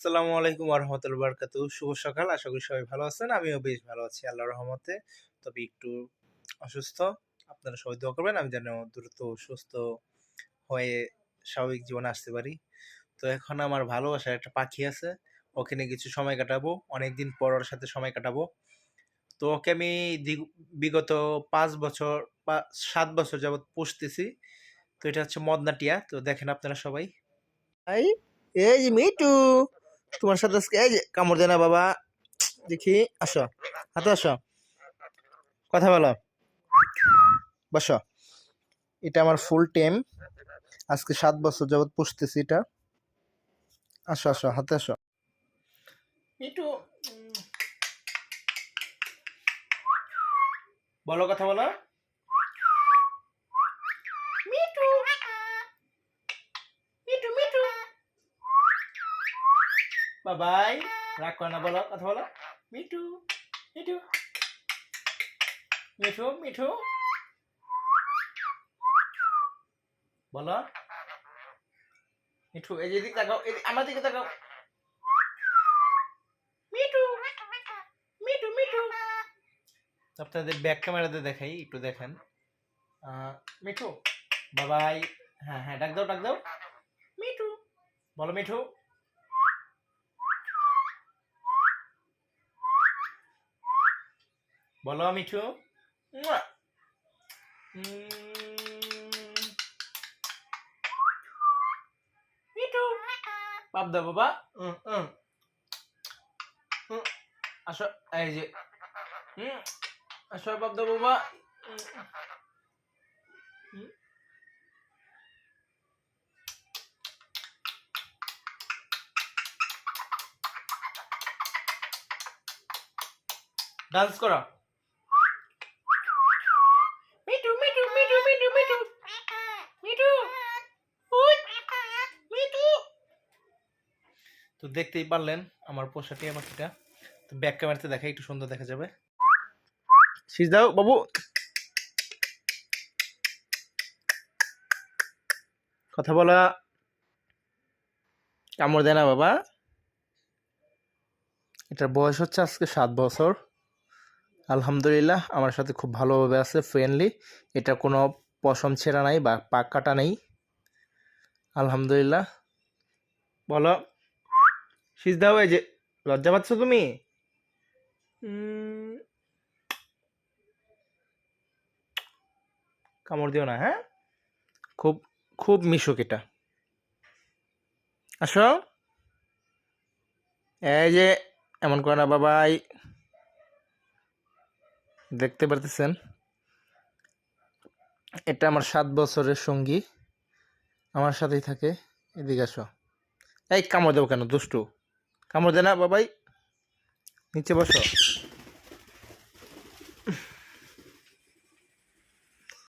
আসসালামু আলাইকুম ওয়া রাহমাতুল্লাহি ওয়া বারাকাতুহু। শুভ সকাল। আশা করি সবাই ভালো আছেন। আমিও বেশ ভালো আছি আল্লাহর রহমতে। তবে একটু অসুস্থ। আপনারা সবাই দোয়া করবেন আমি যেন দ্রুত সুস্থ হয়ে স্বাভাবিক জীবনে আসতে পারি। তো এখন আমার ভালোবাসার একটা পাখি আছে। ওকে নিয়ে কিছু সময় কাটাবো। অনেকদিন পর ওর সাথে সময় কাটাবো। তো ওকে আমি বিগত ৫ বছর ৭ বছর যাবৎ পুষতেছি। তো এটা হচ্ছে মদনা টিয়া। তো দেখেন আপনারা সবাই। এই এই যে মিটু, তোমার সাথে আজকে এই যে কামড় দেয় না বাবা। দেখি, আসো, হাতে আসো, কথা বলো, বসো। এটা আমার ফুল টেম। আজকে ৭ বছর যাবৎ পুষতেছি এটা। আসো আসো, হাতে আসো মিটু। বলো, কথা বলো মিটু। মিটু মিটু বাবাই, রাগ করে না, বলো, কথা বলো মিটু। মিটু মিঠু মিঠু বলো মিঠু। এই যে দিকে তাকাও, আমার দিকে তাকাও। মিঠু মিঠু মিঠু। আপনাদের ব্যাক ক্যামেরাতে দেখাই, একটু দেখেন। মিঠু বাবাই। হ্যাঁ হ্যাঁ, ডাক দাও ডাক দাও মিঠু। বলো মিঠু। বলো মিঠু। মুয়া। মিঠু বাপ দাও বাবা। আসো, এই যে আসো বাপ দাও বাবা। ডান্স করো মিঠু মিঠু মিঠু মিঠু মিঠু মিঠু। ওই মিঠু। তো দেখতেই পারলেন আমার পোষা টিয়া পাখিটা। তো ব্যাক ক্যামেরাতে দেখা একটু সুন্দর দেখা যাবে। শীষ দাও বাবু। কথা বলা, কামড় দেয় না বাবা। এটার বয়স হচ্ছে আজকে ৭ বছর। আলহামদুলিল্লাহ আমার সাথে খুব ভালোভাবে আছে, ফ্রেন্ডলি। এটা কোনো পশম ছেঁড়া নাই বা পাক কাটা নেই, আলহামদুলিল্লাহ। বলো, শীষ দাও। এই যে, লজ্জা পাচ্ছ তুমি? কামড় দিও না, হ্যাঁ? খুব খুব মিশুক এটা। আসো, এই যে, এমন করে না বাবাই। দেখতে পারতেছেন এটা আমার ৭ বছরের সঙ্গী, আমার সাথেই থাকে। এদিকে আসো। এই কামড় দেবো কেন, দুষ্টু? কামড় দে না বাবাই। নিচে বসো।